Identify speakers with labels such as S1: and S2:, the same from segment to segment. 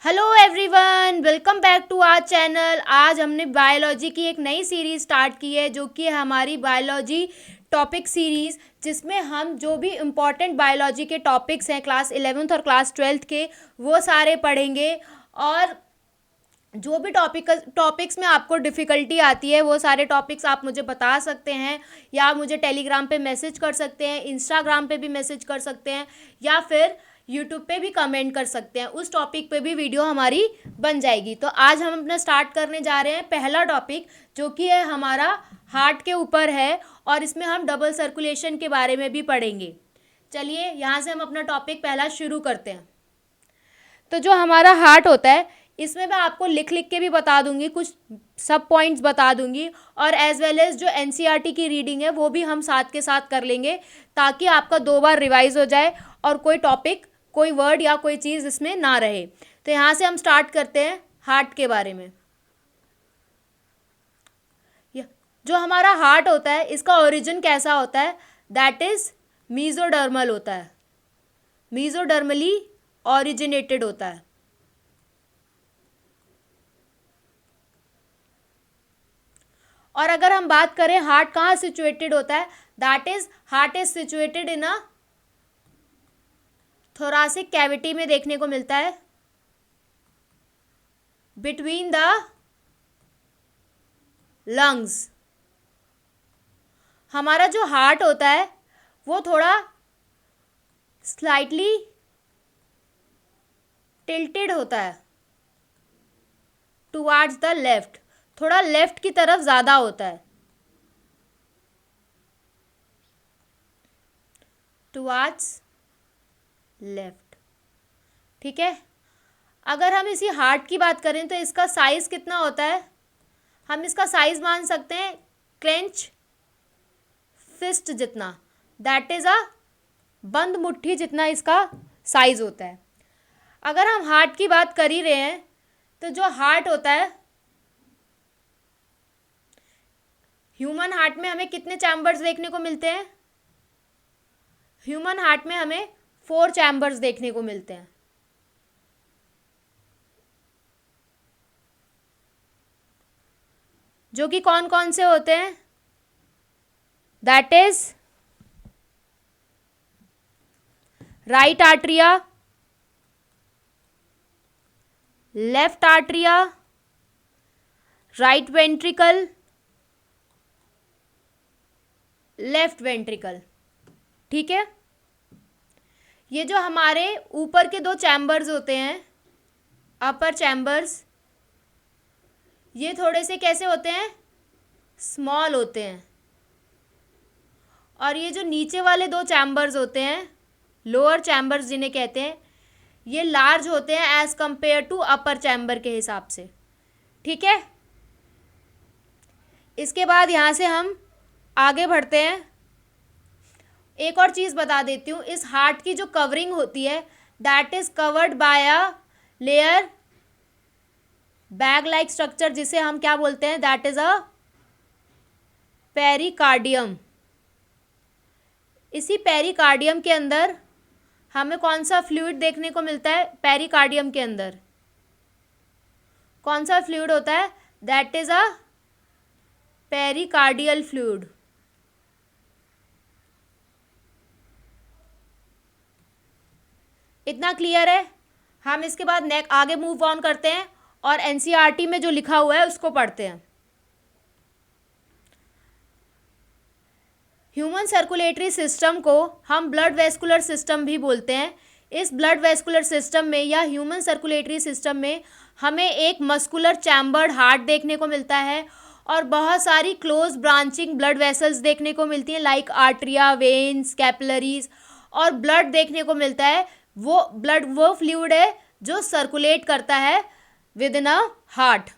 S1: Hello everyone, welcome back to our channel. आज हमने biology की एक नई सीरीज़ स्टार्ट की है जो कि है हमारी बायोलॉजी टॉपिक सीरीज़, जिसमें हम जो भी इम्पॉर्टेंट बायोलॉजी के टॉपिक्स हैं क्लास 11th और क्लास 12th के वो सारे पढ़ेंगे। और जो भी टॉपिक्स में आपको डिफ़िकल्टी आती है वो सारे टॉपिक्स आप मुझे बता सकते हैं, या आप मुझे टेलीग्राम पे मैसेज कर सकते हैं, इंस्टाग्राम पे भी मैसेज कर सकते हैं, या फिर यूट्यूब पे भी कमेंट कर सकते हैं। उस टॉपिक पे भी वीडियो हमारी बन जाएगी। तो आज हम अपना स्टार्ट करने जा रहे हैं पहला टॉपिक, जो कि है हमारा हार्ट के ऊपर है, और इसमें हम डबल सर्कुलेशन के बारे में भी पढ़ेंगे। चलिए यहाँ से हम अपना टॉपिक पहला शुरू करते हैं। तो जो हमारा हार्ट होता है, इसमें मैं आपको लिख लिख के भी बता दूंगी, कुछ सब पॉइंट्स बता दूंगी, और एज वेल एज जो एनसीईआरटी की रीडिंग है वो भी हम साथ के साथ कर लेंगे, ताकि आपका 2 बार रिवाइज हो जाए और कोई टॉपिक, कोई वर्ड या कोई चीज़ इसमें ना रहे। तो यहाँ से हम स्टार्ट करते हैं हार्ट के बारे में। जो हमारा हार्ट होता है, इसका ओरिजिन कैसा होता है? दैट इज मीजोडर्मल होता है, मीजोडर्मली ओरिजिनेटेड होता है। और अगर हम बात करें हार्ट कहाँ सिचुएटेड होता है, that is heart is situated in a thoracic cavity में देखने को मिलता है, बिटवीन द लंग्स। हमारा जो हार्ट होता है वो थोड़ा स्लाइटली टिल्टेड होता है टुवार्ड्स द लेफ्ट, थोड़ा लेफ्ट की तरफ ज़्यादा होता है, टुवार्ड्स लेफ्ट। ठीक है। अगर हम इसी हार्ट की बात करें तो इसका साइज़ कितना होता है? हम इसका साइज़ मान सकते हैं क्लेंच फिस्ट जितना, दैट इज़ अ बंद मुट्ठी जितना इसका साइज़ होता है। अगर हम हार्ट की बात कर ही रहे हैं तो जो हार्ट होता है, ह्यूमन हार्ट में हमें कितने चैम्बर्स देखने को मिलते हैं? ह्यूमन हार्ट में हमें 4 चैम्बर्स देखने को मिलते हैं। जो कि कौन कौन से होते हैं? That is right atria, left atria, right ventricle, left ventricle. ठीक है। ये जो हमारे ऊपर के 2 चैम्बर्स होते हैं, अपर चैम्बर्स, ये थोड़े से कैसे होते हैं? स्मॉल होते हैं। और ये जो नीचे वाले 2 चैम्बर्स होते हैं, लोअर चैम्बर्स जिन्हें कहते हैं, ये लार्ज होते हैं as compared to upper chamber के हिसाब से। ठीक है। इसके बाद यहाँ से हम आगे बढ़ते हैं। एक और चीज़ बता देती हूँ, इस हार्ट की जो कवरिंग होती है, that is covered by a layer, bag like structure, जिसे हम क्या बोलते हैं? That is a pericardium. इसी पेरिकार्डियम के अंदर हमें कौन सा फ्लूइड देखने को मिलता है? पेरिकार्डियम के अंदर कौन सा फ्लूइड होता है? That is a pericardial fluid. इतना क्लियर है? हम इसके बाद आगे मूव ऑन करते हैं और एनसीईआरटी में जो लिखा हुआ है उसको पढ़ते हैं। ह्यूमन सर्कुलेटरी सिस्टम को हम ब्लड वेस्कुलर सिस्टम भी बोलते हैं। इस ब्लड वेस्कुलर सिस्टम में या ह्यूमन सर्कुलेटरी सिस्टम में हमें एक मस्कुलर चैम्बर्ड हार्ट देखने को मिलता है, और बहुत सारी क्लोज ब्रांचिंग ब्लड वेसल्स देखने को मिलती हैं, लाइक आर्ट्रिया, वेन्स, कैपिलरीज, और ब्लड देखने को मिलता है। वो फ्लूइड है जो सर्कुलेट करता है with in a heart.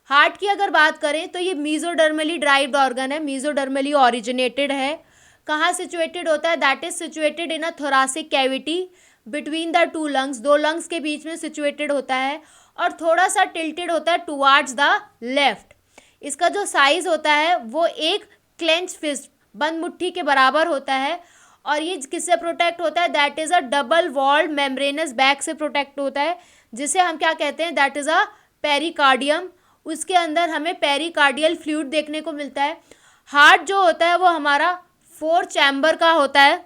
S1: Heart की अगर बात करें तो ये मीजोडर्मली ड्राइव्ड ऑर्गन है, मीजोडर्मली ओरिजिनेटेड है। कहाँ सिचुएटेड होता है? That is situated in a thoracic cavity between the 2 lungs, 2 lungs के बीच में सिचुएटेड होता है, और थोड़ा सा टिल्टेड होता है टुवार्ड्स द लेफ्ट। इसका जो साइज होता है वो एक क्लेंच फिस्ट, बंद मुट्ठी के बराबर होता है, और ये किससे प्रोटेक्ट होता है? That is a double walled membranous bag से प्रोटेक्ट होता है, जिसे हम क्या कहते हैं, दैट इज़ अ पेरिकार्डियम। उसके अंदर हमें पेरिकार्डियल फ्लूइड देखने को मिलता है। हार्ट जो होता है वो हमारा 4 चैम्बर का होता है,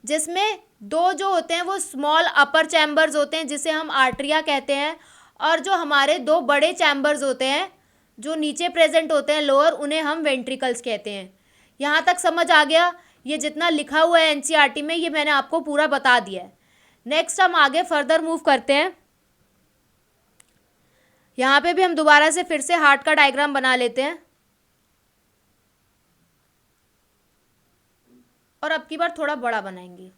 S1: जिसमें 2 जो होते हैं वो स्मॉल अपर चैम्बर्स होते हैं जिसे हम आर्टरिया कहते हैं, और जो हमारे 2 बड़े चैम्बर्स होते हैं जो नीचे प्रेजेंट होते हैं लोअर, उन्हें हम वेंट्रिकल्स कहते हैं। यहाँ तक समझ आ गया? ये जितना लिखा हुआ है एनसीईआरटी में ये मैंने आपको पूरा बता दिया है। नेक्स्ट हम आगे फर्दर मूव करते हैं। यहाँ पे भी हम दोबारा से फिर से हार्ट का डायग्राम बना लेते हैं, और अब की बार थोड़ा बड़ा बनाएंगे।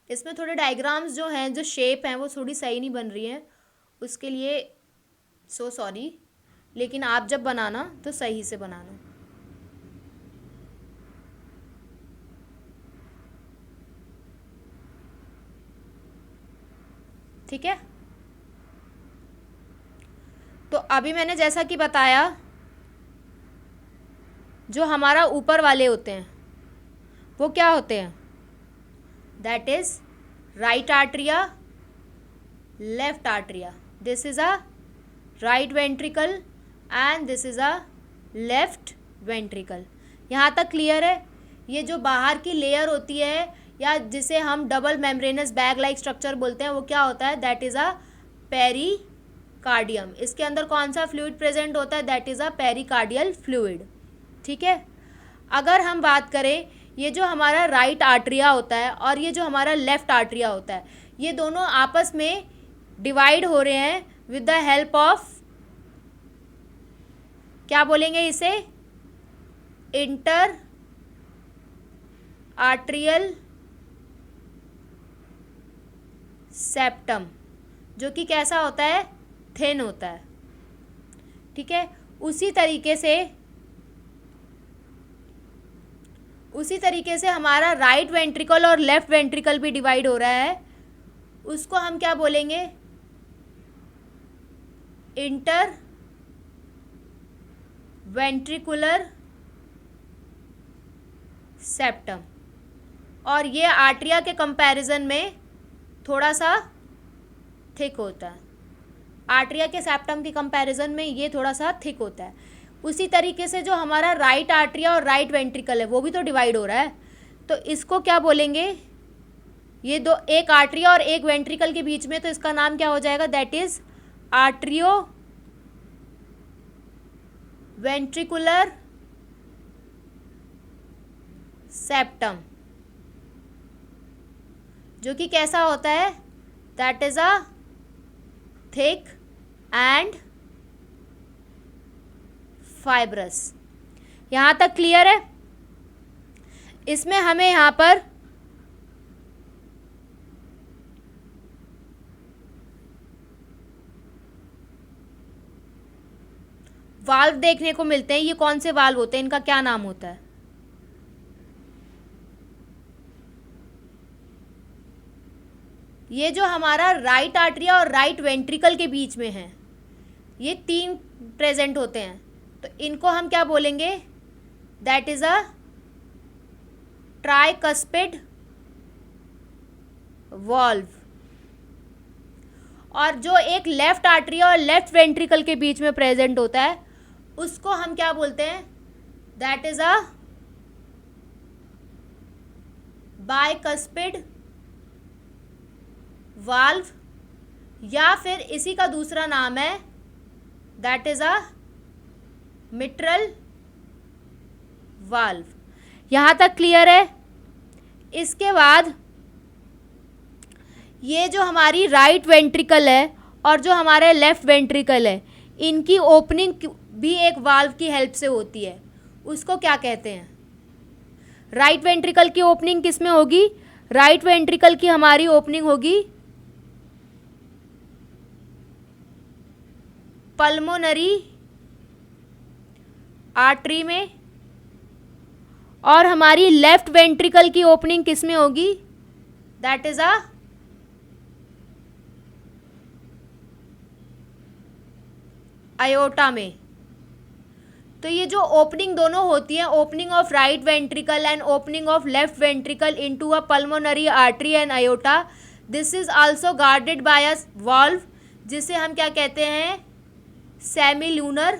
S1: इसमें थोड़े डायग्राम्स जो हैं, जो शेप हैं, वो थोड़ी सही नहीं बन रही हैं, उसके लिए सो सॉरी, लेकिन आप जब बनाना तो सही से बनाना। ठीक है, तो अभी मैंने जैसा कि बताया, जो हमारा ऊपर वाले होते हैं वो क्या होते हैं, that is right atria, left atria. This is a right ventricle and this is a left ventricle. यहाँ तक क्लियर है? ये जो बाहर की लेयर होती है, या जिसे हम double membranous bag like structure बोलते हैं, वो क्या होता है, दैट इज अ पेरिकार्डियम। इसके अंदर कौन सा फ्लूइड प्रेजेंट होता है, that is a pericardial fluid. ठीक है, अगर हम बात करें, ये जो हमारा राइट आर्टरिया होता है और ये जो हमारा लेफ्ट आर्टरिया होता है, ये दोनों आपस में डिवाइड हो रहे हैं विद द हेल्प ऑफ, क्या बोलेंगे इसे, इंटर आर्टरियल सेप्टम, जो कि कैसा होता है, थिन होता है। ठीक है, उसी तरीके से हमारा राइट वेंट्रिकल और लेफ्ट वेंट्रिकल भी डिवाइड हो रहा है। उसको हम क्या बोलेंगे, इंटर वेंट्रिकुलर सेप्टम, और ये आर्टरिया के कंपैरिजन में थोड़ा सा थिक होता है। आर्टरिया के सेप्टम के कंपैरिजन में ये थोड़ा सा थिक होता है। उसी तरीके से जो हमारा राइट आर्टरिया और राइट वेंट्रिकल है वो भी तो डिवाइड हो रहा है, तो इसको क्या बोलेंगे, ये दो, एक आर्टरिया और एक वेंट्रिकल के बीच में, तो इसका नाम क्या हो जाएगा, दैट इज आर्टरियो वेंट्रिकुलर सेप्टम, जो कि कैसा होता है, that is a thick and fibrous. यहाँ तक क्लियर है? इसमें हमें यहाँ पर वाल्व देखने को मिलते हैं। ये कौन से वाल्व होते हैं, इनका क्या नाम होता है? ये जो हमारा राइट आर्टरिया और राइट वेंट्रिकल के बीच में है, ये 3 प्रेजेंट होते हैं, तो इनको हम क्या बोलेंगे, that is a tricuspid valve. और जो एक लेफ्ट आर्टरिया और लेफ्ट वेंट्रिकल के बीच में प्रेजेंट होता है, उसको हम क्या बोलते हैं, that is a bicuspid valve, या फिर इसी का दूसरा नाम है, that is a mitral valve. यहाँ तक क्लियर है? इसके बाद ये जो हमारी राइट वेंट्रिकल है और जो हमारे लेफ्ट वेंट्रिकल है, इनकी ओपनिंग भी एक वाल्व की हेल्प से होती है। उसको क्या कहते हैं? राइट वेंट्रिकल की ओपनिंग किस में होगी? राइट वेंट्रिकल की हमारी ओपनिंग होगी पल्मोनरी आर्टरी में, और हमारी लेफ्ट वेंट्रिकल की ओपनिंग किस में होगी? दैट इज अ अयोटा में। तो ये जो ओपनिंग दोनों होती है, opening of right ventricle and opening of left ventricle into a pulmonary artery and iota, this is also guarded by a valve, जिसे हम क्या कहते हैं, सेमील्यूनर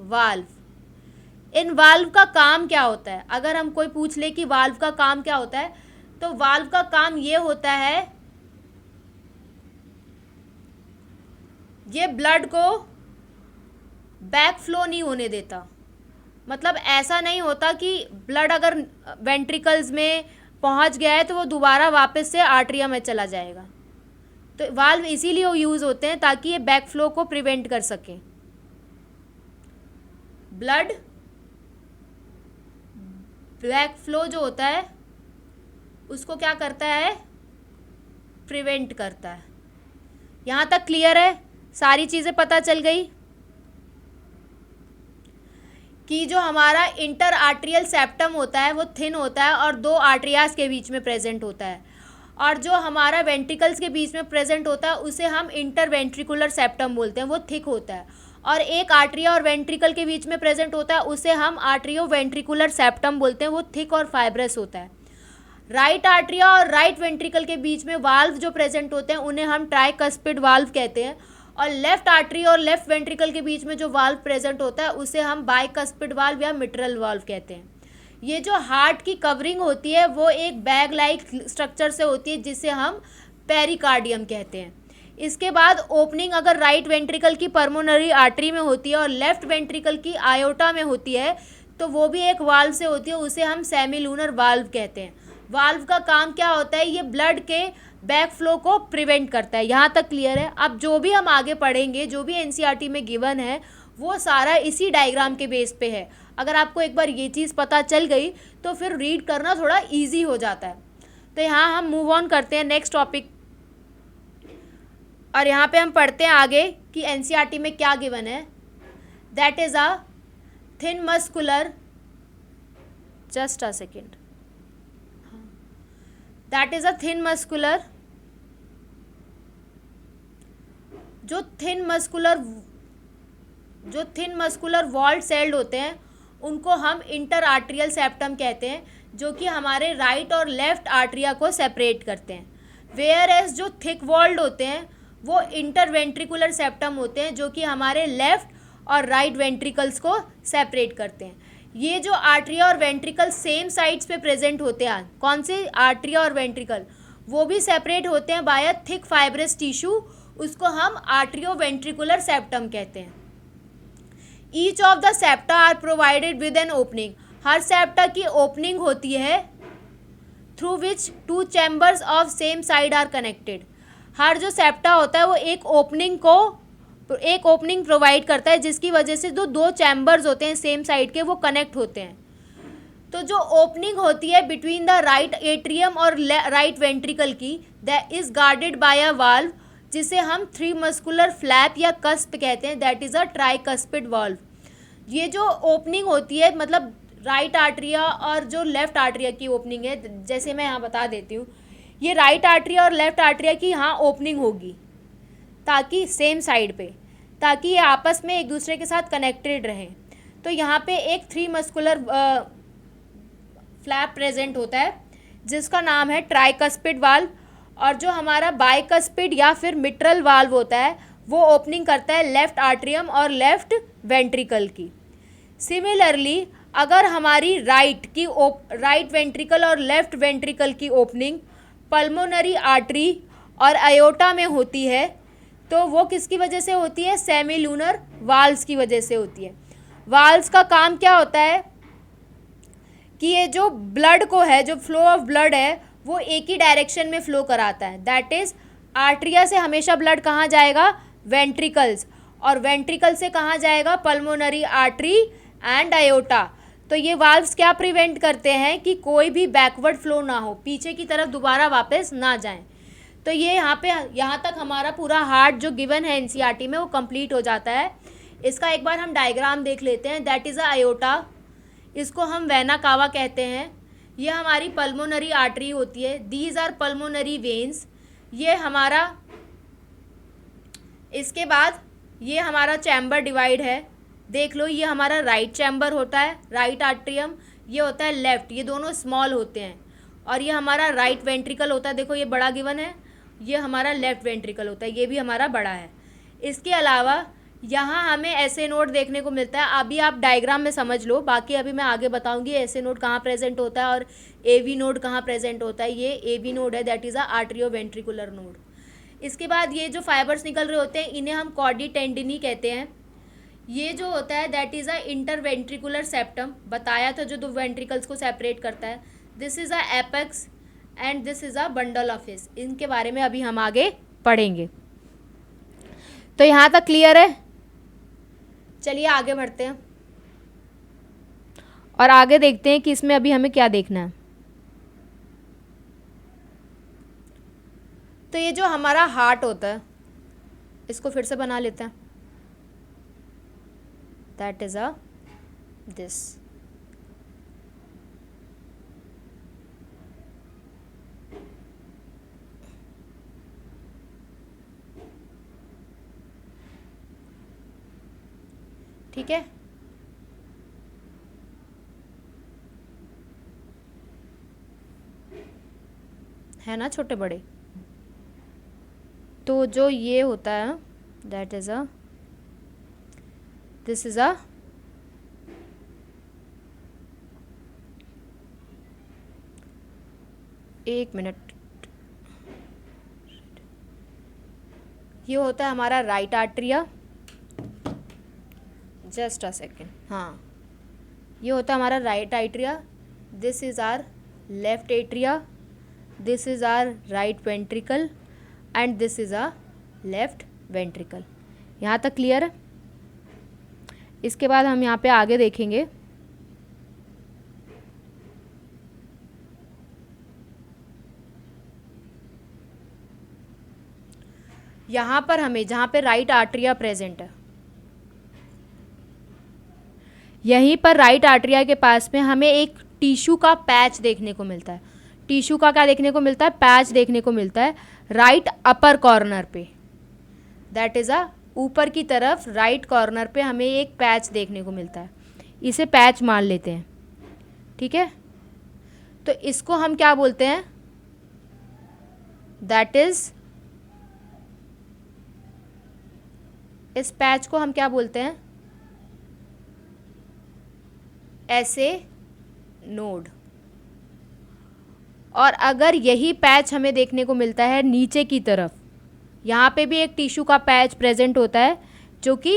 S1: वाल्व। इन वाल्व का काम क्या होता है, अगर हम कोई पूछ ले कि वाल्व का काम क्या होता है, तो वाल्व का काम ये होता है, ये ब्लड को बैक फ्लो नहीं होने देता। मतलब ऐसा नहीं होता कि ब्लड अगर वेंट्रिकल्स में पहुंच गया है तो वो दोबारा वापस से आर्टरिया में चला जाएगा। तो वाल्व इसीलिए यूज़ होते हैं ताकि ये बैक फ्लो को प्रिवेंट कर सकें। ब्लड बैक फ्लो जो होता है उसको क्या करता है, प्रिवेंट करता है। यहाँ तक क्लियर है, सारी चीज़ें पता चल गई कि जो हमारा इंटर आर्ट्रियल सेप्टम होता है वो थिन होता है और दो आर्टरियाज के बीच में प्रेजेंट होता है, और जो हमारा वेंट्रिकल्स के बीच में प्रेजेंट होता है उसे हम इंटर वेंट्रिकुलर सेप्टम बोलते हैं, वो थिक होता है। और एक आर्टरिया और वेंट्रिकल के बीच में प्रेजेंट होता है उसे हम आर्टरियो वेंट्रिकुलर सेप्टम बोलते हैं, वो थिक और फाइब्रस होता है। राइट आर्टरिया और राइट वेंट्रिकल के बीच में वाल्व जो प्रेजेंट होते हैं उन्हें हम ट्राइकस्पिड वाल्व कहते हैं, और लेफ्ट आर्टरी और लेफ्ट वेंट्रिकल के बीच में जो वाल्व प्रेजेंट होता है उसे हम बाइकस्पिड वाल्व या मिट्रल वाल्व कहते हैं। ये जो हार्ट की कवरिंग होती है वो एक बैग लाइक स्ट्रक्चर से होती है जिसे हम पेरिकार्डियम कहते हैं। इसके बाद ओपनिंग अगर राइट वेंट्रिकल की पर्मोनरी आर्टरी में होती है और लेफ्ट वेंट्रिकल की आयोटा में होती है तो वो भी एक वाल्व से होती है, उसे हम सेमील्यूनर वाल्व कहते हैं। वाल्व का काम क्या होता है, ये ब्लड के बैक फ्लो को प्रिवेंट करता है। यहाँ तक क्लियर है। अब जो भी हम आगे पढ़ेंगे, जो भी एनसीईआरटी में गिवन है वो सारा इसी डायग्राम के बेस पे है। अगर आपको एक बार ये चीज़ पता चल गई तो फिर रीड करना थोड़ा इजी हो जाता है। तो यहाँ हम मूव ऑन करते हैं नेक्स्ट टॉपिक, और यहाँ पे हम पढ़ते हैं आगे कि एनसीईआरटी में क्या गिवन है। That is a thin muscular, just a second, that is a thin muscular, जो थिन मस्कुलर वॉल्ड सेल्ड होते हैं उनको हम इंटर आर्टरियल सेप्टम कहते हैं, जो कि हमारे राइट और लेफ्ट आर्टरिया को सेपरेट करते हैं। वेयर एज जो थिक वॉल्ड होते हैं वो इंटर वेंट्रिकुलर सेप्टम होते हैं, जो कि हमारे लेफ्ट और राइट वेंट्रिकल्स को सेपरेट करते हैं। ये जो आर्टरिया और वेंट्रिकल सेम साइड्स पे प्रेजेंट होते हैं, कौन से आर्टरिया और वेंट्रिकल, वो भी सेपरेट होते हैं by a thick fibrous tissue, उसको हम आर्टरियो वेंट्रिकुलर सेप्टम कहते हैं। Each of the septa are provided with an opening, हर सेप्टा की ओपनिंग होती है through which two chambers of same side are connected. हर जो सेप्टा होता है वो एक ओपनिंग प्रोवाइड करता है जिसकी वजह से जो दो चैम्बर्स होते हैं सेम साइड के वो कनेक्ट होते हैं। तो जो ओपनिंग होती है बिटवीन द राइट एट्रियम और राइट वेंट्रिकल की, that is guarded by a valve, जिसे हम थ्री मस्कुलर फ्लैप या कस्प कहते हैं, that is a tricuspid valve. ये जो ओपनिंग होती है मतलब राइट आर्टरिया और जो लेफ्ट आर्टरिया की ओपनिंग है, जैसे मैं यहाँ बता देती हूँ, ये राइट आर्टरिया और लेफ्ट आर्टरिया की यहाँ ओपनिंग होगी ताकि सेम साइड पे, ताकि ये आपस में एक दूसरे के साथ कनेक्टेड रहें। तो यहाँ पे एक थ्री मस्कुलर फ्लैप प्रेजेंट होता है जिसका नाम है ट्राइकस्पिड वाल्व, और जो हमारा बाइकस्पिड या फिर मिट्रल वाल्व होता है वो ओपनिंग करता है लेफ्ट आर्टरियम और लेफ्ट वेंट्रिकल की। सिमिलरली अगर हमारी राइट वेंट्रिकल और लेफ्ट वेंट्रिकल की ओपनिंग पल्मोनरी आर्टरी और अयोटा में होती है तो वो किसकी वजह से होती है, सेमील्यूनर वाल्व्स की वजह से होती है। वाल्व्स का काम क्या होता है कि ये जो ब्लड को है, जो फ्लो ऑफ ब्लड है वो एक ही डायरेक्शन में फ्लो कराता है, दैट इज आर्टरिया से हमेशा ब्लड कहाँ जाएगा, वेंट्रिकल्स, और वेंट्रिकल से कहाँ जाएगा, पल्मोनरी आर्टरी एंड अयोटा। तो ये वाल्व्स क्या प्रिवेंट करते हैं कि कोई भी बैकवर्ड फ्लो ना हो, पीछे की तरफ दोबारा वापस ना जाएं। तो ये यहाँ तक हमारा पूरा हार्ट जो गिवन है एनसीईआरटी में वो कंप्लीट हो जाता है। इसका एक बार हम डायग्राम देख लेते हैं। दैट इज़ अ अयोटा, इसको हम वेना कावा कहते हैं। ये हमारी पल्मोनरी आर्टरी होती है, दीज आर पल्मोनरी वेन्स। ये हमारा, इसके बाद ये हमारा चैम्बर डिवाइड है, देख लो, ये हमारा राइट चैम्बर होता है, राइट आर्ट्रियम, ये होता है लेफ्ट, ये दोनों स्मॉल होते हैं। और ये हमारा राइट वेंट्रिकल होता है, देखो ये बड़ा गिवन है, ये हमारा लेफ्ट वेंट्रिकल होता है, ये भी हमारा बड़ा है। इसके अलावा यहाँ हमें ऐसे नोड देखने को मिलता है, अभी आप डायग्राम में समझ लो, बाकी अभी मैं आगे बताऊंगी ऐसे नोड कहाँ प्रेजेंट होता है और एवी नोड कहाँ प्रेजेंट होता है। ये एवी नोड है, that is a atrio ventricular node. इसके बाद ये जो फाइबर्स निकल रहे होते हैं इन्हें हम कॉर्डी टेंडिनी कहते हैं। ये जो होता है that is a interventricular septum, बताया था, जो दो वेंट्रिकल्स को सेपरेट करता है। This is a apex and this is a bundle of his. इनके बारे में अभी हम आगे पढ़ेंगे। तो यहाँ तक क्लियर है? चलिए आगे बढ़ते हैं और आगे देखते हैं कि इसमें अभी हमें क्या देखना है। तो ये जो हमारा हार्ट होता है, इसको फिर से बना लेते हैं, दैट इज अ दिस। ठीक है ना छोटे बड़े? तो जो ये होता है that is a this is a एक मिनट, ये होता है हमारा right atria, just a second, हाँ, ये होता है हमारा right atria, this is our left atria, this is our right ventricle and this is a left ventricle. यहाँ तक क्लियर है? इसके बाद हम यहाँ पे आगे देखेंगे। यहाँ पर हमें जहाँ पे राइट आर्ट्रिया प्रेजेंट है, यहीं पर राइट आर्ट्रिया के पास में हमें एक टिश्यू का पैच देखने को मिलता है। टिश्यू का क्या देखने को मिलता है? पैच देखने को मिलता है राइट अपर कॉर्नर पे, दैट इज़ अ ऊपर की तरफ राइट कॉर्नर पे हमें एक पैच देखने को मिलता है। इसे पैच मान लेते हैं, ठीक है? तो इसको हम क्या बोलते हैं? दैट इज, इस पैच को हम क्या बोलते हैं? ऐसे नोड। और अगर यही पैच हमें देखने को मिलता है नीचे की तरफ, यहाँ पे भी एक टिश्यू का पैच प्रेजेंट होता है जो कि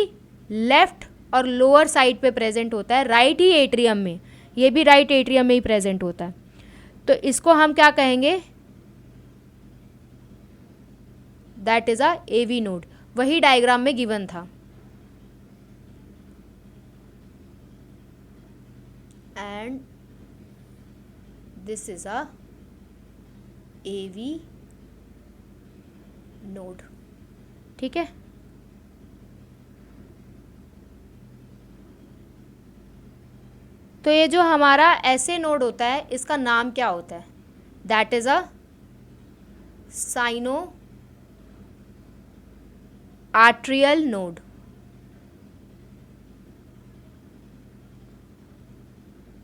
S1: लेफ्ट और लोअर साइड पे प्रेजेंट होता है, राइट ही एट्रियम में, ये भी राइट एट्रियम में ही प्रेजेंट होता है। तो इसको हम क्या कहेंगे? That is a AV node, वही डायग्राम में गिवन था। And this is a AV node, ठीक है? तो ये जो हमारा ऐसे नोड होता है इसका नाम क्या होता है? That is a sino atrial node.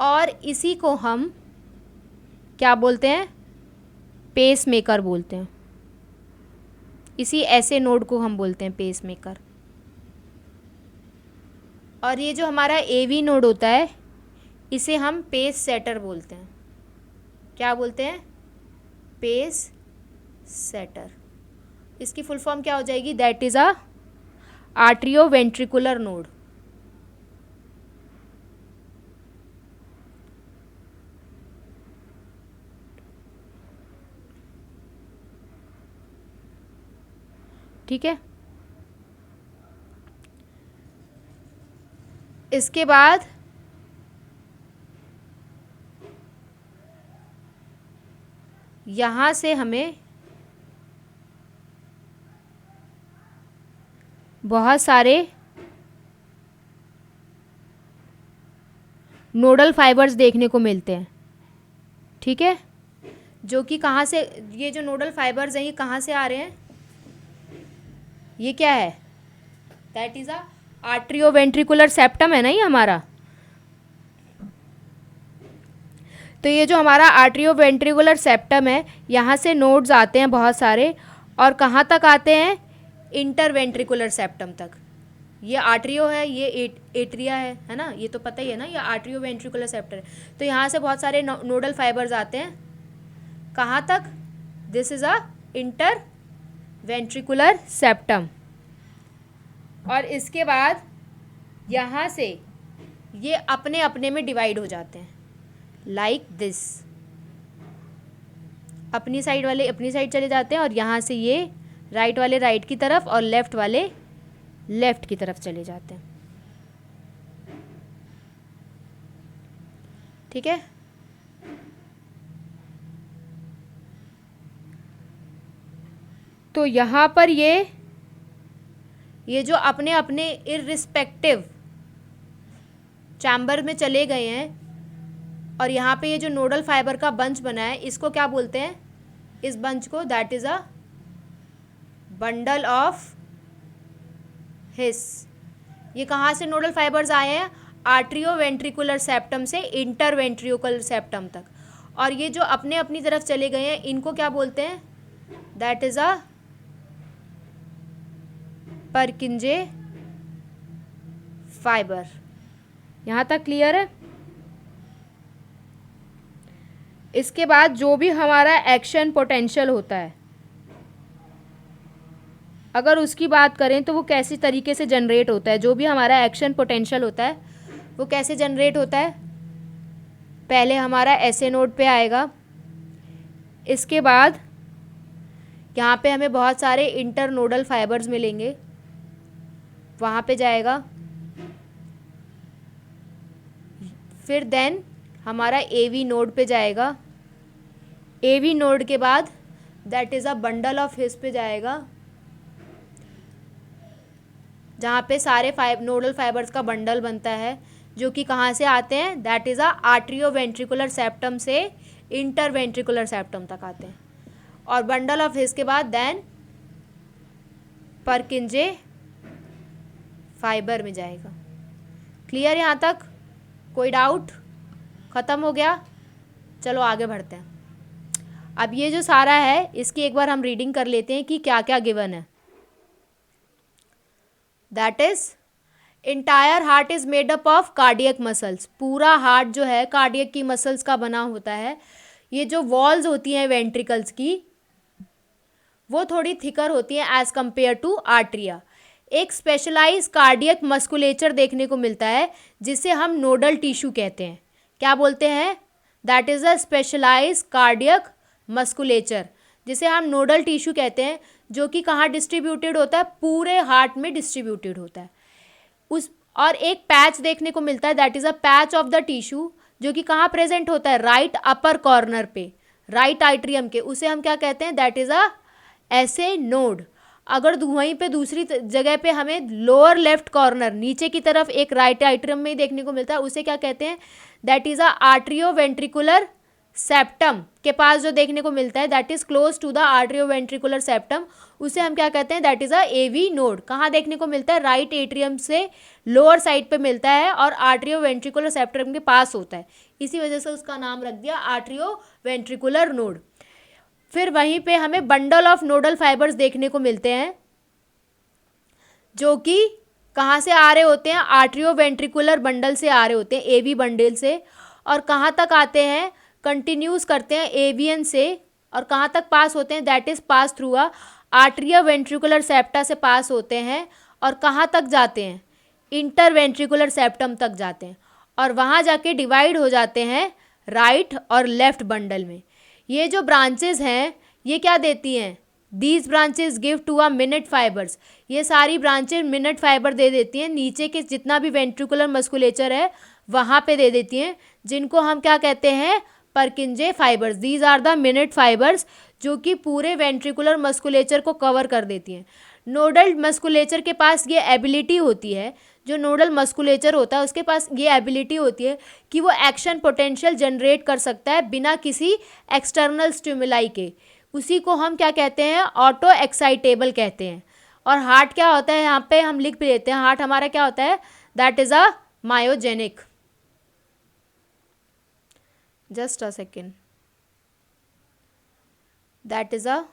S1: और इसी को हम क्या बोलते हैं? पेस मेकर बोलते हैं। इसी ऐसे नोड को हम बोलते हैं पेस मेकर। और ये जो हमारा एवी नोड होता है इसे हम पेस सेटर बोलते हैं। क्या बोलते हैं? Pace setter. इसकी फुल फॉर्म क्या हो जाएगी? That is a atrio ventricular node. ठीक है? इसके बाद यहाँ से हमें बहुत सारे नोडल फाइबर्स देखने को मिलते हैं, ठीक है? जो कि कहाँ से, ये जो नोडल फाइबर्स हैं ये कहाँ से आ रहे हैं? ये क्या है? That is a atrioventricular septum है ना ये हमारा। तो ये जो हमारा आर्ट्रियोवेंट्रिकुलर सेप्टम है, यहाँ से नोड्स आते हैं बहुत सारे, और कहाँ तक आते हैं, इंटरवेंट्रिकुलर सेप्टम तक। ये आर्ट्रियो है, ये एट्रिया है ना, ये तो पता ही है ना, ये आर्ट्रियोवेंट्रिकुलर सेप्टम है। तो यहाँ से बहुत सारे नोडल फाइबर्स आते हैं, कहाँ तक, this is a interventricular septum. और इसके बाद यहाँ से ये अपने अपने में डिवाइड हो जाते हैं, लाइक दिस। अपनी साइड वाले अपनी साइड चले जाते हैं, और यहाँ से ये राइट वाले राइट की तरफ और लेफ़्ट वाले लेफ़्ट की तरफ चले जाते हैं। ठीक है। तो यहाँ पर ये जो अपने अपने इररिस्पेक्टिव चैम्बर में चले गए हैं, और यहाँ पे ये जो नोडल फाइबर का बंच बना है, इसको क्या बोलते हैं, इस बंच को, that is a bundle of his. ये कहाँ से नोडल फाइबर्स आए हैं, आर्ट्रियोवेंट्रिकुलर सेप्टम से इंटरवेंट्रिकुलर सेप्टम तक। और ये जो अपने अपनी तरफ चले गए हैं, इनको क्या बोलते हैं, दैट इज़ अ परकिंजे फाइबर। यहाँ तक क्लियर है। इसके बाद जो भी हमारा एक्शन पोटेंशियल होता है, अगर उसकी बात करें तो वो कैसी तरीके से जनरेट होता है, जो भी हमारा एक्शन पोटेंशियल होता है वो कैसे जनरेट होता है, पहले हमारा ऐसे नोड पे आएगा, इसके बाद यहाँ पे हमें बहुत सारे इंटरनोडल फाइबर्स मिलेंगे, वहाँ पे जाएगा, फिर देन हमारा एवी नोड पे जाएगा, एवी नोड के बाद that is a bundle of his पे जाएगा, जहाँ पे सारे नोडल फाइबर्स का बंडल बनता है, जो कि कहाँ से आते हैं, that is a atrioventricular septum से इंटरवेंट्रिकुलर सेप्टम तक आते हैं। और बंडल ऑफ हिस के बाद देन परकिंजे फाइबर में जाएगा। क्लियर यहाँ तक, कोई डाउट, ख़त्म हो गया। चलो आगे बढ़ते हैं। अब ये जो सारा है, इसकी एक बार हम रीडिंग कर लेते हैं कि क्या क्या गिवन है। That is entire heart is made up of cardiac muscles. पूरा हार्ट जो है कार्डियक की मसल्स का बना होता है। ये जो वॉल्स होती हैं वेंट्रिकल्स की, वो थोड़ी थिकर होती हैं एज कंपेयर टू आर्ट्रिया। एक स्पेशलाइज कार्डियक मस्कुलेचर देखने को मिलता है, जिसे हम नोडल टिश्यू कहते हैं। क्या बोलते हैं, that is a specialise cardiac musculature, जिसे हम नोडल टिश्यू कहते हैं, जो कि कहाँ डिस्ट्रीब्यूटेड होता है, पूरे हार्ट में डिस्ट्रीब्यूटेड होता है। और एक पैच देखने को मिलता है, that is a patch of the tissue, जो कि कहाँ प्रेजेंट होता है, राइट अपर कॉर्नर पे, राइट आइट्रियम के। उसे हम क्या कहते हैं, दैट इज़ अ ऐसे नोड। अगर वहीं पे दूसरी जगह पे हमें लोअर लेफ्ट कॉर्नर नीचे की तरफ एक राइट आइट्रियम में ही देखने को मिलता है, उसे क्या कहते हैं, that is a atrioventricular septum के पास जो देखने को मिलता है, that is close to the atrioventricular septum, उसे हम क्या कहते हैं, that is a AV node. कहाँ देखने को मिलता है, राइट एट्रियम से लोअर साइड पे मिलता है और आर्ट्रियोवेंट्रिकुलर सेप्टम के पास होता है, इसी वजह से उसका नाम रख दिया आर्ट्रियोवेंट्रिकुलर नोड। फिर वहीं पे हमें बंडल ऑफ नोडल फाइबर्स देखने को मिलते हैं, जो कि कहाँ से आ रहे होते हैं, आर्ट्रियोवेंट्रिकुलर बंडल से आ रहे होते हैं, एवी बंडल से। और कहाँ तक आते हैं, कंटिन्यूस करते हैं एवियन से, और कहाँ तक पास होते हैं, that is pass through a atrioventricular septa से पास होते हैं। और कहाँ तक जाते हैं, इंटरवेंट्रिकुलर सेप्टम तक जाते हैं, और वहाँ जाके डिवाइड हो जाते हैं राइट और लेफ्ट बंडल में। ये जो ब्रांचेस हैं, ये क्या देती हैं, these branches give to a minute fibres. ये सारी ब्रांचेस मिनट फाइबर दे देती हैं, नीचे के जितना भी वेंट्रिकुलर मस्कुलेचर है वहाँ पे दे देती हैं, जिनको हम क्या कहते हैं, Purkinje fibres. These are the minute fibres, जो कि पूरे वेंट्रिकुलर मस्कुलेचर को कवर कर देती हैं। नोडल मस्कुलेचर के पास ये एबिलिटी होती है, जो नोडल मस्कुलेचर होता है उसके पास ये एबिलिटी होती है कि वो एक्शन पोटेंशियल जनरेट कर सकता है बिना किसी एक्सटर्नल स्टिमुलाई के। उसी को हम क्या कहते हैं, ऑटो एक्साइटेबल कहते हैं। और हार्ट क्या होता है, यहाँ पे हम लिख भी लेते हैं, हार्ट हमारा क्या होता है, that is a myogenic. Just a second, that is a,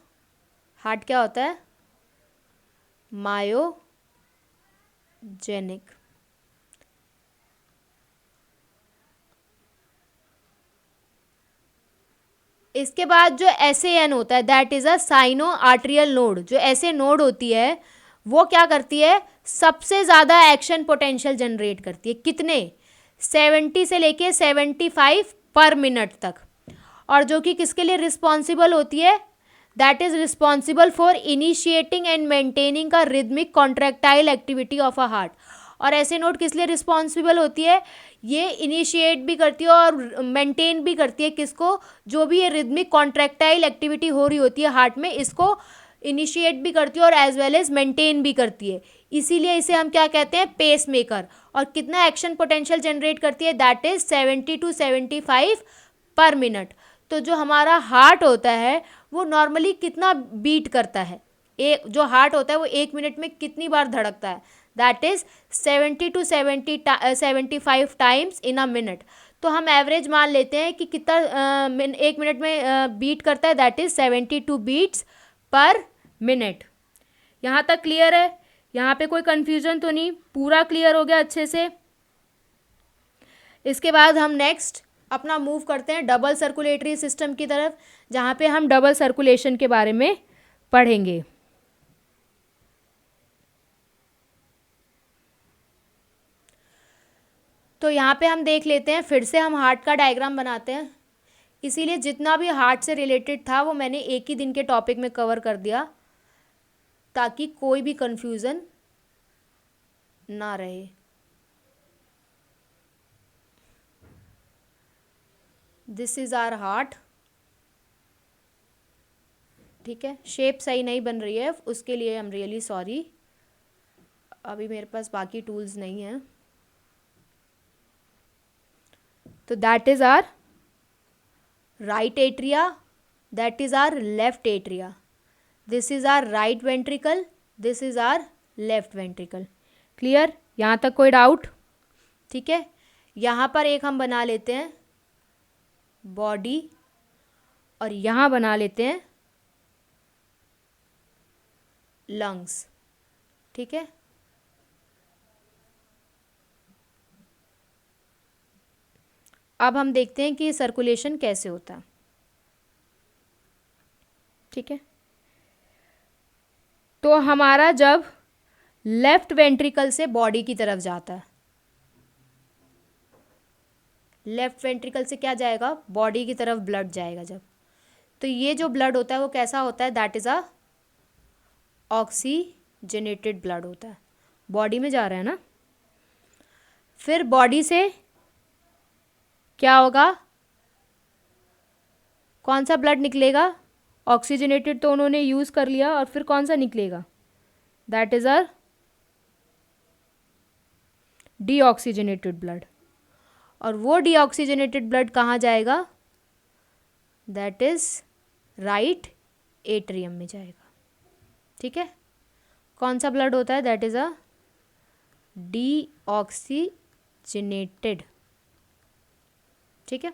S1: heart क्या होता है, मायोजेनिक। इसके बाद जो SAN होता है, that is a sino arterial node. जो ऐसे नोड होती है वो क्या करती है, सबसे ज़्यादा एक्शन पोटेंशियल जनरेट करती है। कितने, 70 से लेके 75 पर मिनट तक। और जो कि किसके लिए रिस्पॉन्सिबल होती है, that is responsible for initiating and maintaining का rhythmic contractile activity of a heart. और ऐसे नोड किस लिए रिस्पॉन्सिबल होती है, ये इनिशिएट भी करती है और मेंटेन भी करती है किसको, जो भी ये रिदमिक कॉन्ट्रैक्टाइल एक्टिविटी हो रही होती है हार्ट में, इसको इनिशिएट भी करती है और एज वेल एज मेंटेन भी करती है। इसीलिए इसे हम क्या कहते हैं, पेस मेकर। और कितना एक्शन पोटेंशियल जनरेट करती है, दैट इज 70 to 75 पर मिनट। तो जो हमारा हार्ट होता है वो नॉर्मली कितना बीट करता है, एक जो हार्ट होता है वो 1 मिनट में कितनी बार धड़कता है, that is 70 to 75 times in a minute. तो हम एवरेज मान लेते हैं कि कितना 1 मिनट में बीट करता है, that is 72 beats per minute. यहाँ तक क्लियर है, यहाँ पे कोई कंफ्यूजन तो नहीं, पूरा क्लियर हो गया अच्छे से। इसके बाद हम नेक्स्ट अपना मूव करते हैं डबल सर्कुलेटरी सिस्टम की तरफ, जहाँ पे हम डबल सर्कुलेशन के बारे में पढ़ेंगे। तो यहाँ पे हम देख लेते हैं, फिर से हम हार्ट का डायग्राम बनाते हैं। इसीलिए जितना भी हार्ट से रिलेटेड था वो मैंने एक ही दिन के टॉपिक में कवर कर दिया, ताकि कोई भी कंफ्यूजन ना रहे। दिस इज आवर हार्ट, ठीक है। शेप सही नहीं बन रही है, उसके लिए आई एम रियली सॉरी, अभी मेरे पास बाकी टूल्स नहीं हैं। तो that is our right atria, that is our left atria, this is our right ventricle, this is our left ventricle. Clear, यहाँ तक कोई डाउट, ठीक है। यहाँ पर एक हम बना लेते हैं बॉडी, और यहाँ बना लेते हैं लंग्स, ठीक है। अब हम देखते हैं कि सर्कुलेशन कैसे होता है, ठीक है। तो हमारा जब लेफ्ट वेंट्रिकल से बॉडी की तरफ जाता है, लेफ्ट वेंट्रिकल से क्या जाएगा, बॉडी की तरफ ब्लड जाएगा जब, तो ये जो ब्लड होता है वो कैसा होता है, that is a oxygenated blood होता है, बॉडी में जा रहा है ना। फिर बॉडी से क्या होगा, कौन सा ब्लड निकलेगा, ऑक्सीजनेटेड तो उन्होंने यूज़ कर लिया, और फिर कौन सा निकलेगा, that is a deoxygenated blood. और वो डीऑक्सीजनेटेड ब्लड कहाँ जाएगा, दैट इज राइट एट्रियम में जाएगा, ठीक है। कौन सा ब्लड होता है, दैट इज अ डीऑक्सीजनेटेड, ठीक है।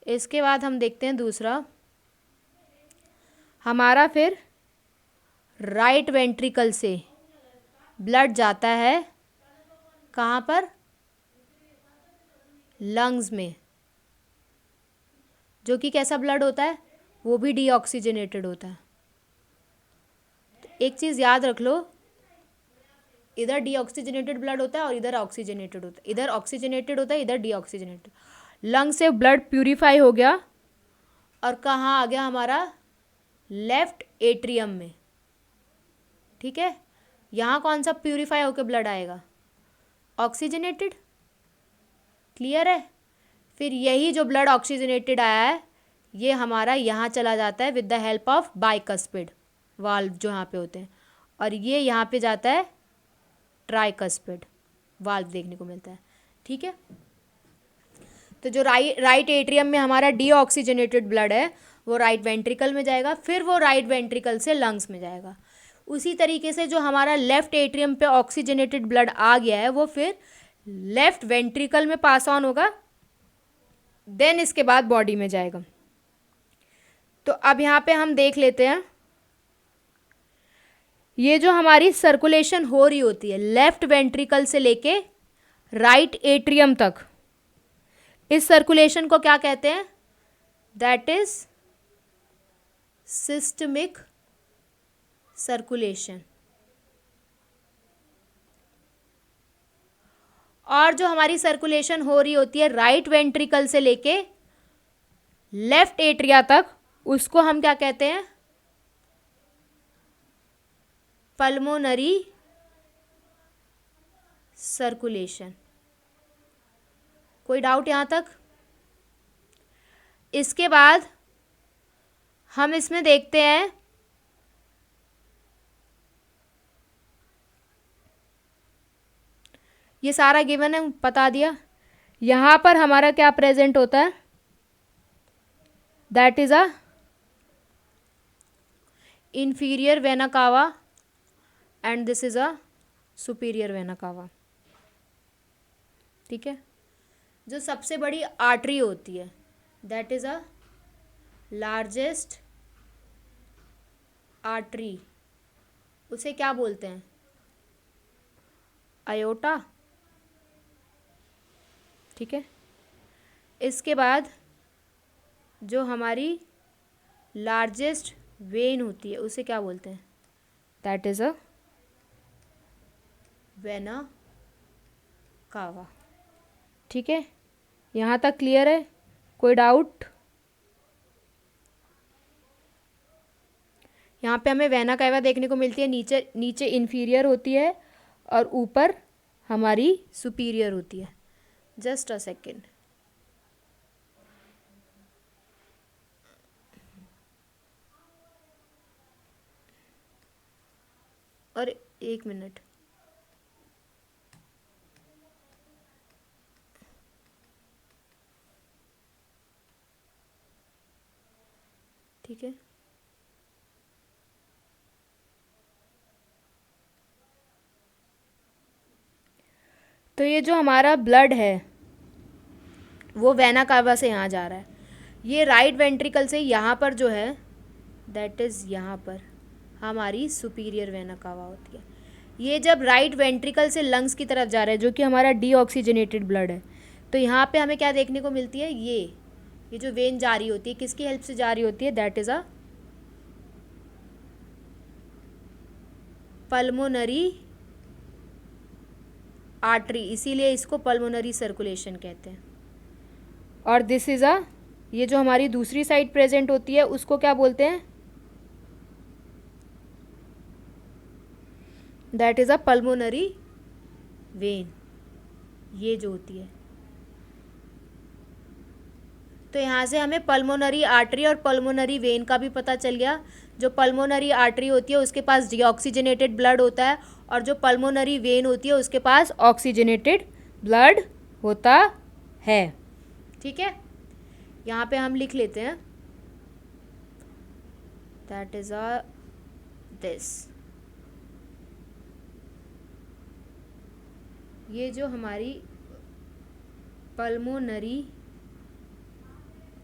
S1: इसके बाद हम देखते हैं दूसरा, हमारा फिर राइट वेंट्रिकल से ब्लड जाता है कहाँ पर, लंग्स में, जो कि कैसा ब्लड होता है, वो भी डीऑक्सीजनेटेड होता है। तो एक चीज़ याद रख लो, इधर डीऑक्सीजनेटेड ब्लड होता है और इधर ऑक्सीजनेटेड होता है, इधर ऑक्सीजनेटेड होता है, इधर डीऑक्सीजनेटेड। लंग से ब्लड प्यूरिफाई हो गया और कहाँ आ गया हमारा, लेफ्ट एट्रियम में, ठीक है। यहाँ कौन सा प्यूरिफाई होकर ब्लड आएगा, ऑक्सीजनेटेड, क्लियर है। फिर यही जो ब्लड ऑक्सीजनेटेड आया है ये हमारा यहाँ चला जाता है with the help of bicuspid valve जो यहाँ पे होते हैं, और ये यहाँ पे जाता है ट्राइकस्पिड वाल्व देखने को मिलता है, ठीक है। तो जो राइट एट्रियम में हमारा डीऑक्सीजनेटेड ब्लड है वो राइट वेंट्रिकल में जाएगा, फिर वो राइट वेंट्रिकल से लंग्स में जाएगा। उसी तरीके से जो हमारा लेफ्ट एट्रियम पे ऑक्सीजनेटेड ब्लड आ गया है वो फिर लेफ्ट वेंट्रिकल में पास ऑन होगा, देन इसके बाद बॉडी में जाएगा। तो अब यहाँ पे हम देख लेते हैं, ये जो हमारी सर्कुलेशन हो रही होती है लेफ्ट वेंट्रिकल से लेके राइट एट्रियम तक, इस सर्कुलेशन को क्या कहते हैं? That is systemic circulation. और जो हमारी सर्कुलेशन हो रही होती है राइट वेंट्रिकल से लेके लेफ्ट एट्रिया तक, उसको हम क्या कहते हैं? Pulmonary circulation. कोई डाउट यहां तक? इसके बाद हम इसमें देखते हैं ये सारा गिवन है, बता दिया। यहां पर हमारा क्या प्रेजेंट होता है? That is a inferior vena cava and this is a superior vena cava। ठीक है, जो सबसे बड़ी आर्टरी होती है that is a largest artery, उसे क्या बोलते हैं? अयोटा। ठीक है, इसके बाद जो हमारी लार्जेस्ट वेन होती है उसे क्या बोलते हैं? That is a vena cava. ठीक है, यहाँ तक क्लियर है? कोई डाउट? यहाँ पे हमें वेना कावा देखने को मिलती है, नीचे नीचे इन्फीरियर होती है और ऊपर हमारी सुपीरियर होती है। Just a second. और 1 मिनट। ठीक है, तो ये जो हमारा ब्लड है वो वेना कावा से यहाँ जा रहा है। ये राइट वेंट्रिकल से यहाँ पर जो है दैट इज़ यहाँ पर हमारी सुपीरियर वेना कावा होती है। ये जब राइट वेंट्रिकल से लंग्स की तरफ जा रहा है जो कि हमारा डीऑक्सीजनेटेड ब्लड है, तो यहाँ पे हमें क्या देखने को मिलती है? ये जो वेन जा रही होती है किसकी हेल्प से जा रही होती है? That is a pulmonary artery, इसीलिए इसको पल्मोनरी सर्कुलेशन कहते हैं। और दिस इज़ अ, ये जो हमारी दूसरी साइड प्रेजेंट होती है उसको क्या बोलते हैं? That is a pulmonary vein, ये जो होती है। तो यहाँ से हमें पल्मोनरी आर्टरी और पल्मोनरी वेन का भी पता चल गया। जो पल्मोनरी आर्टरी होती है उसके पास डीऑक्सीजनेटेड ब्लड होता है और जो पल्मोनरी वेन होती है उसके पास ऑक्सीजनेटेड ब्लड होता है। ठीक है, यहाँ पे हम लिख लेते हैं दैट इज अ दिस। ये जो हमारी पल्मोनरी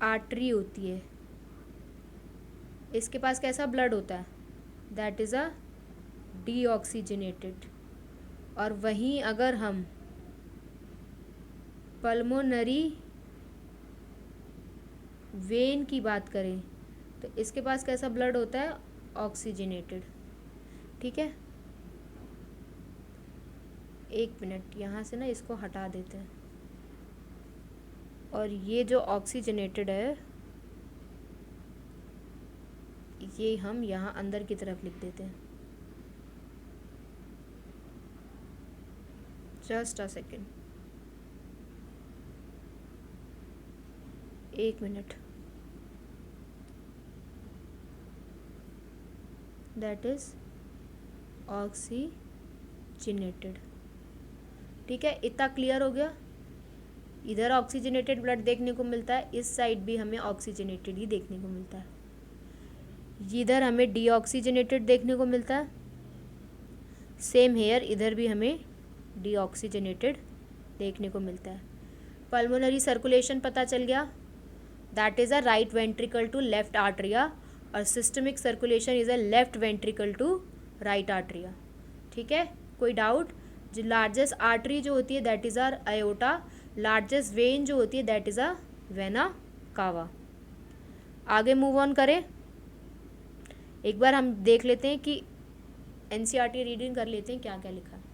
S1: आर्टरी होती है इसके पास कैसा ब्लड होता है? That is a deoxygenated. और वहीं अगर हम पल्मोनरी वेन की बात करें तो इसके पास कैसा ब्लड होता है? ऑक्सीजनेटेड। ठीक है, 1 मिनट, यहाँ से ना इसको हटा देते हैं और ये जो ऑक्सीजनेटेड है ये हम यहाँ अंदर की तरफ लिख देते हैं। Just a second, 1 minute. That is oxygenated. ठीक है, इतना क्लियर हो गया? इधर ऑक्सीजनेटेड ब्लड देखने को मिलता है, इस साइड भी हमें ऑक्सीजनेटेड ही देखने को मिलता है। इधर हमें डीऑक्सीजनेटेड देखने को मिलता है सेम हेयर, इधर भी हमें डीऑक्सीजनेटेड देखने को मिलता है। पल्मोनरी सर्कुलेशन पता चल गया, that is a right ventricle to left atria, और systemic circulation is a left ventricle to right atria. ठीक है, कोई डाउट? जो लार्जेस्ट आर्टरी जो होती है that is our aorta, largest vein जो होती है that is a vena cava. आगे मूव ऑन करें, एक बार हम देख लेते हैं कि एनसीईआरटी रीडिंग कर लेते हैं क्या क्या लिखा है।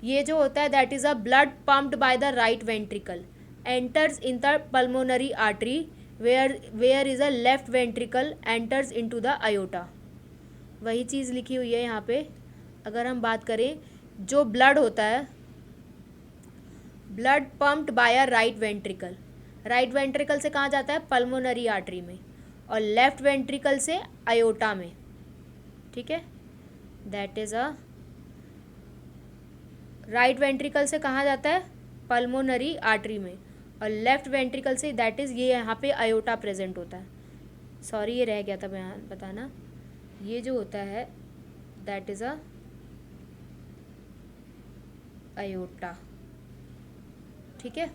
S1: ये जो होता है that is a blood pumped by the right ventricle enters in the pulmonary artery where is a left ventricle enters into the aorta. वही चीज़ लिखी हुई है यहाँ पे। अगर हम बात करें, जो ब्लड होता है, ब्लड पम्प्ड बाय अ राइट वेंट्रिकल, राइट वेंट्रिकल से कहाँ जाता है? पल्मोनरी आर्टरी में, और लेफ्ट वेंट्रिकल से आयोटा में। ठीक है, that is a right ventricle से कहाँ जाता है? पल्मोनरी आर्टरी में, और लेफ्ट वेंट्रिकल से दैट इज़ ये यहाँ पे आयोटा प्रेजेंट होता है। सॉरी, ये रह गया था बताना। ये जो होता है दैट इज़ अ आयोटा। ठीक है,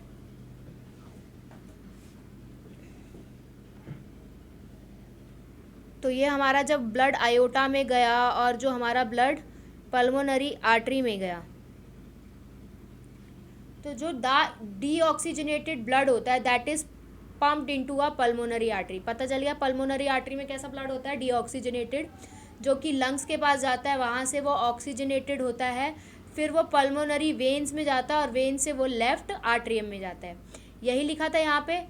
S1: तो ये हमारा जब ब्लड आयोटा में गया और जो हमारा ब्लड पल्मोनरी आर्टरी में गया, तो जो डीऑक्सीजनेटेड ब्लड होता है that is pumped into a pulmonary artery. पता चल गया पल्मोनरी आर्टरी में कैसा ब्लड होता है? डीऑक्सीजनेटेड, जो कि लंग्स के पास जाता है, वहाँ से वो ऑक्सीजनेटेड होता है, फिर वो पल्मोनरी वेन्स में जाता है, और वेन से वो लेफ्ट आर्टरियम में जाता है। यही लिखा था यहाँ पे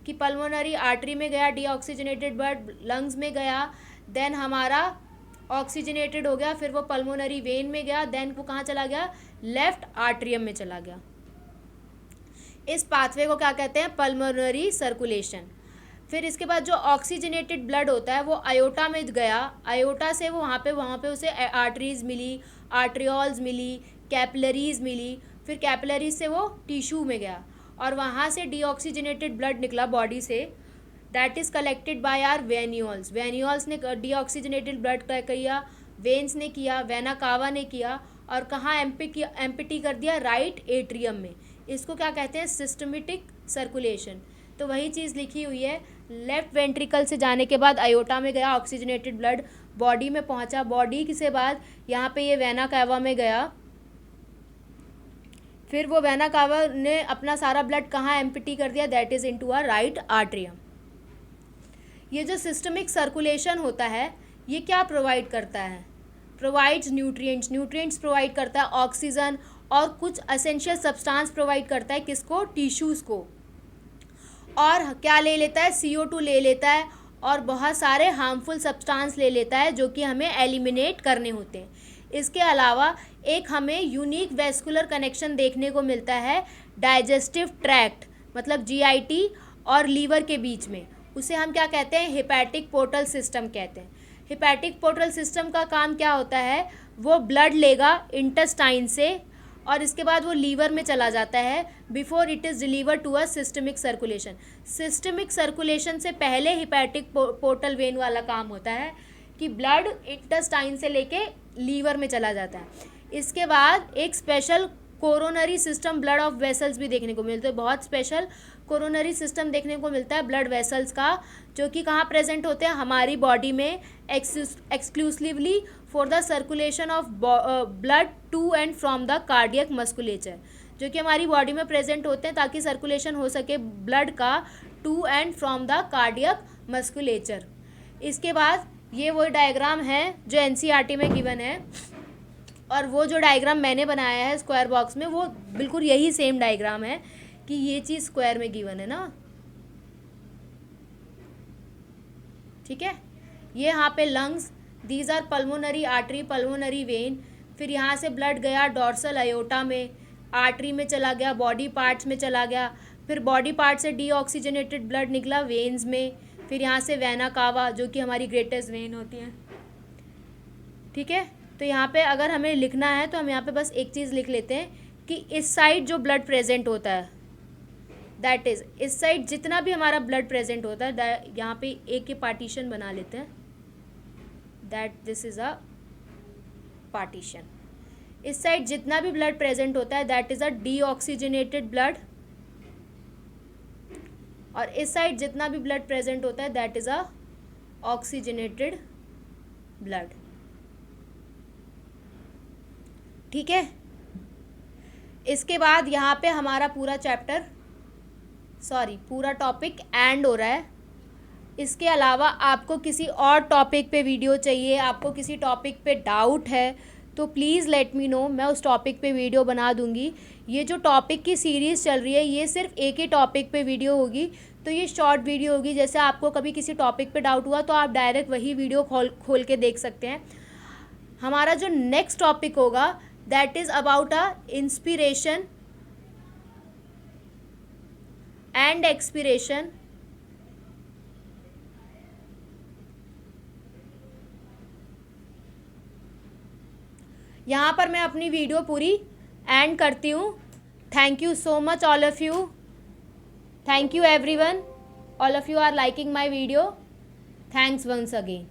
S1: कि पल्मोनरी आर्टरी में गया डीऑक्सीजनेटेड ब्लड, लंग्स में गया, देन हमारा ऑक्सीजनेटेड हो गया, फिर वो पल्मोनरी वेन में गया, देन वो कहाँ चला गया? लेफ्ट आर्टरियम में चला गया। इस पाथवे को क्या कहते हैं? Pulmonary circulation. फिर इसके बाद जो ऑक्सीजनेटेड ब्लड होता है वो आयोटा में गया, आयोटा से वो वहाँ पे उसे आर्टरीज मिली, आर्ट्रियोल्स मिली, कैपिलरीज मिली, फिर कैपिलरीज से वो टिश्यू में गया, और वहाँ से डीऑक्सीजनेटेड ब्लड निकला बॉडी से, that is collected by our venules. Venules ने डीऑक्सीजनेटेड ब्लड किया, वेन्स ने किया, वेना कावा ने किया, और कहाँ एम्पिटी कर दिया? राइट एट्रियम में। इसको क्या कहते हैं? Systematic circulation. तो वही चीज़ लिखी हुई है, लेफ्ट वेंट्रिकल से जाने के बाद आयोटा में गया ऑक्सीजनेटेड ब्लड, बॉडी में पहुंचा, बॉडी से बाद यहाँ पे ये वेना कावा में गया, फिर वो वेना कावा ने अपना सारा ब्लड कहाँ एम्पिटी कर दिया? That is into a right atrium. ये जो सिस्टमिक सर्कुलेशन होता है ये क्या प्रोवाइड करता है? प्रोवाइड्स न्यूट्रिएंट्स, न्यूट्रिएंट्स प्रोवाइड करता है, ऑक्सीजन और कुछ एसेंशियल सब्सटेंस प्रोवाइड करता है। किसको? टिश्यूज़ को। और क्या ले लेता है? CO2 ले लेता है, और बहुत सारे हार्मफुल सब्सटेंस ले लेता है जो कि हमें एलिमिनेट करने होते हैं। इसके अलावा एक हमें यूनिक वेस्कुलर कनेक्शन देखने को मिलता है डाइजेस्टिव ट्रैक्ट, मतलब GIT और लीवर के बीच में। उसे हम क्या कहते हैं? हेपेटिक पोर्टल सिस्टम कहते हैं। हेपेटिक पोर्टल सिस्टम का काम क्या होता है? वो ब्लड लेगा इंटेस्टाइन से, और इसके बाद वो लीवर में चला जाता है before it is deliver to a systemic circulation. Systemic circulation से पहले हेपेटिक पोर्टल वेन वाला काम होता है कि ब्लड इंटेस्टाइन से लेके लीवर में चला जाता है। इसके बाद एक special coronary system blood of vessels भी देखने को मिलते हैं। बहुत स्पेशल कोरोनरी सिस्टम देखने को मिलता है ब्लड वेसल्स का, जो कि कहाँ प्रेजेंट होते हैं? हमारी बॉडी में, exclusively for the circulation of blood to and from the cardiac musculature, जो कि हमारी बॉडी में प्रेजेंट होते हैं ताकि सर्कुलेशन हो सके ब्लड का to and from the cardiac musculature. इसके बाद ये वो डायग्राम है जो NCERT में गिवन है, और वो जो डायग्राम मैंने बनाया है स्क्वायर बॉक्स में वो बिल्कुल यही सेम डायग्राम है कि ये चीज़ स्क्वायर में गिवन है ना। ठीक है, ये यहाँ पे lungs, these are pulmonary artery, pulmonary vein, फिर यहाँ से ब्लड गया डॉर्सल अयोटा में, आर्टरी में चला गया, बॉडी पार्ट्स में चला गया, फिर बॉडी पार्ट से डीऑक्सीजनेटेड ब्लड निकला वेन्स में, फिर यहाँ से वेना कावा जो कि हमारी ग्रेटेस्ट वेन होती है। ठीक है, तो यहाँ पे अगर हमें लिखना है तो हम यहाँ पे बस एक चीज़ लिख लेते हैं कि इस साइड जो ब्लड प्रेजेंट होता है दैट इज़, इस साइड जितना भी हमारा ब्लड प्रेजेंट होता है, यहाँ पे एक के पार्टीशन बना लेते हैं, that this is a partition. इस साइड जितना भी ब्लड प्रेजेंट होता है that is a deoxygenated blood, और इस साइड जितना भी ब्लड प्रेजेंट होता है that is a oxygenated blood. ठीक है, इसके बाद यहाँ पे हमारा पूरा टॉपिक एंड हो रहा है। इसके अलावा आपको किसी और टॉपिक पे वीडियो चाहिए, आपको किसी टॉपिक पे डाउट है तो प्लीज़ लेट मी नो, मैं उस टॉपिक पे वीडियो बना दूंगी। ये जो टॉपिक की सीरीज़ चल रही है ये सिर्फ एक ही टॉपिक पे वीडियो होगी, तो ये शॉर्ट वीडियो होगी। जैसे आपको कभी किसी टॉपिक पे डाउट हुआ तो आप डायरेक्ट वही वीडियो खोल के देख सकते हैं। हमारा जो नेक्स्ट टॉपिक होगा that is about a inspiration and expiration. यहाँ पर मैं अपनी वीडियो पूरी एंड करती हूँ। Thank you so much all of you, thank you everyone, all of you are liking my video, thanks once again.